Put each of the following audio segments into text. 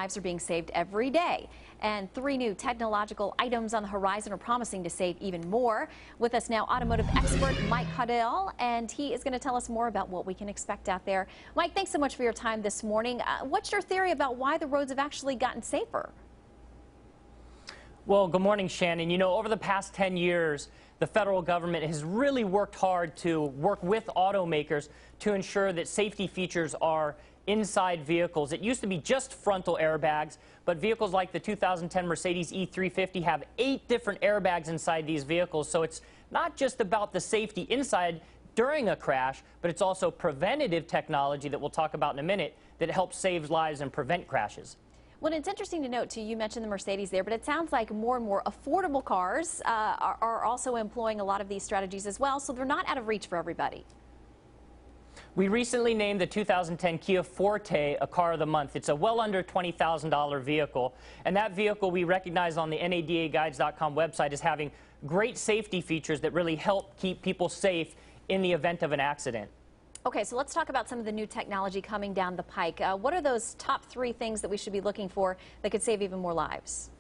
Lives are being saved every day, and 3 new technological items on the horizon are promising to save even more. With us now, automotive expert Mike Caudill, and he is going to tell us more about what we can expect out there. Mike, thanks so much for your time this morning. What's your theory about why the roads have actually gotten safer? Well, good morning, Shannon. You know, over the past 10 years, the federal government has really worked hard to work with automakers to ensure that safety features are inside vehicles. It used to be just frontal airbags, but vehicles like the 2010 Mercedes E350 have 8 different airbags inside these vehicles. So it's not just about the safety inside during a crash, but it's also preventative technology that we'll talk about in a minute that helps save lives and prevent crashes. Well, it's interesting to note, too, you mentioned the Mercedes there, but it sounds like more and more affordable cars are also employing a lot of these strategies as well, so they're not out of reach for everybody. We recently named the 2010 Kia Forte a Car of the Month. It's a well under $20,000 vehicle, and that vehicle we recognize on the NADAguides.com website as having great safety features that really help keep people safe in the event of an accident. Okay, so let's talk about some of the new technology coming down the pike. What are those top 3 things that we should be looking for that could save even more lives?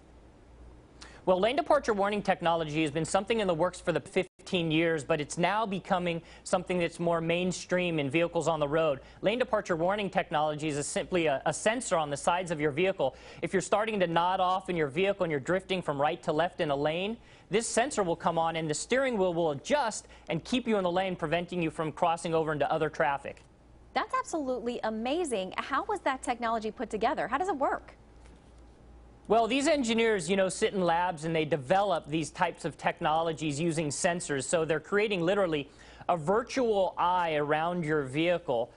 Well, lane departure warning technology has been something in the works for the 15 years, but it's now becoming something that's more mainstream in vehicles on the road. Lane departure warning technology is simply a sensor on the sides of your vehicle. If you're starting to nod off in your vehicle and you're drifting from right to left in a lane, this sensor will come on and the steering wheel will adjust and keep you in the lane, preventing you from crossing over into other traffic. That's absolutely amazing. How was that technology put together? How does it work? Well, these engineers, you know, sit in labs and they develop these types of technologies using sensors. So they're creating literally a virtual eye around your vehicle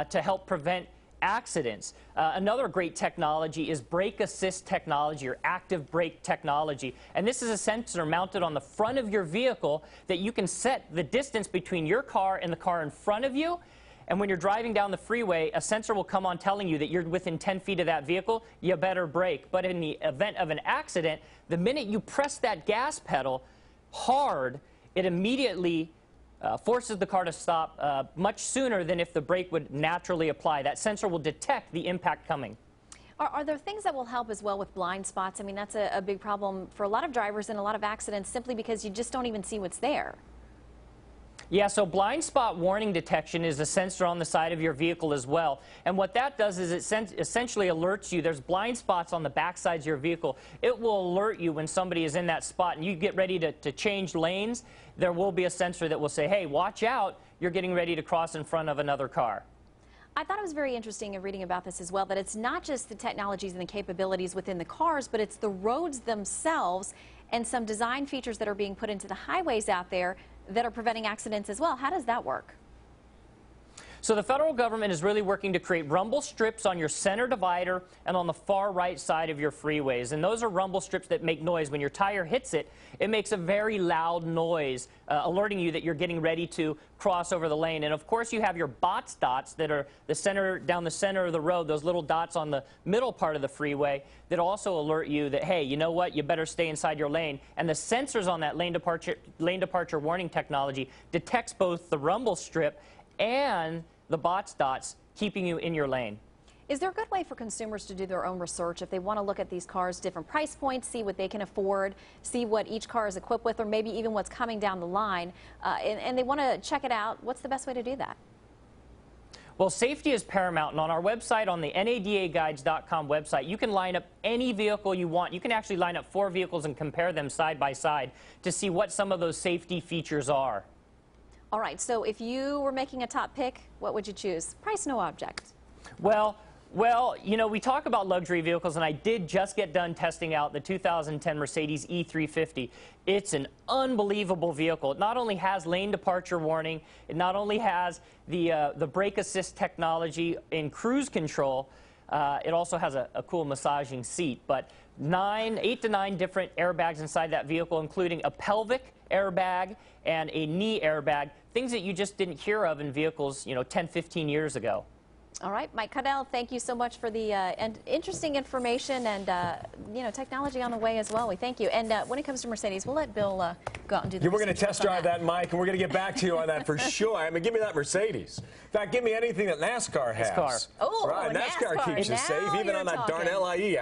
to help prevent accidents. Another great technology is brake assist technology or active brake technology. And this is a sensor mounted on the front of your vehicle that you can set the distance between your car and the car in front of you. And when you're driving down the freeway, a sensor will come on telling you that you're within 10 feet of that vehicle, you better brake. But in the event of an accident, the minute you press that gas pedal hard, it immediately forces the car to stop much sooner than if the brake would naturally apply. That sensor will detect the impact coming. Are there things that will help as well with blind spots? I mean, that's a big problem for a lot of drivers in a lot of accidents simply because you just don't even see what's there. Yeah, so blind spot warning detection is a sensor on the side of your vehicle as well. And what that does is it essentially alerts you. There's blind spots on the back sides of your vehicle. It will alert you when somebody is in that spot and you get ready to change lanes. There will be a sensor that will say, hey, watch out, you're getting ready to cross in front of another car. I thought it was very interesting in reading about this as well, that it's not just the technologies and the capabilities within the cars, but it's the roads themselves and some design features that are being put into the highways out there that are preventing accidents as well. How does that work? So the federal government is really working to create rumble strips on your center divider and on the far right side of your freeways. And those are rumble strips that make noise. When your tire hits it, it makes a very loud noise, alerting you that you're getting ready to cross over the lane. And of course, you have your box dots that are down the center of the road, those little dots on the middle part of the freeway that also alert you that, hey, you know what, you better stay inside your lane. And the sensors on that lane departure warning technology detects both the rumble strip and the box dots, keeping you in your lane. Is there a good way for consumers to do their own research if they want to look at these cars, different price points, see what they can afford, see what each car is equipped with, or maybe even what's coming down the line, and they want to check it out? What's the best way to do that? Well, safety is paramount, and on our website, on the NADAguides.com website, you can line up any vehicle you want. You can actually line up 4 vehicles and compare them side by side to see what some of those safety features are. All right, so if you were making a top pick, what would you choose? Price, no object. Well, you know, we talk about luxury vehicles, and I did just get done testing out the 2010 Mercedes E350. It's an unbelievable vehicle. It not only has lane departure warning, it not only has the brake assist technology in cruise control, it also has a cool massaging seat. But 8 to 9 different airbags inside that vehicle, including a pelvic airbag and a knee airbag, things that you just didn't hear of in vehicles, you know, 10, 15 years ago. All right, Mike Cuddell, thank you so much for the interesting information and technology on the way as well. We thank you. And when it comes to Mercedes, we'll let Bill go out and do the. We're going to test drive that, Mike, and we're going to get back to you on that for sure. I mean, give me that Mercedes. In fact, give me anything that NASCAR has. NASCAR. Oh, right, NASCAR keeps you safe, even on that darn LIE.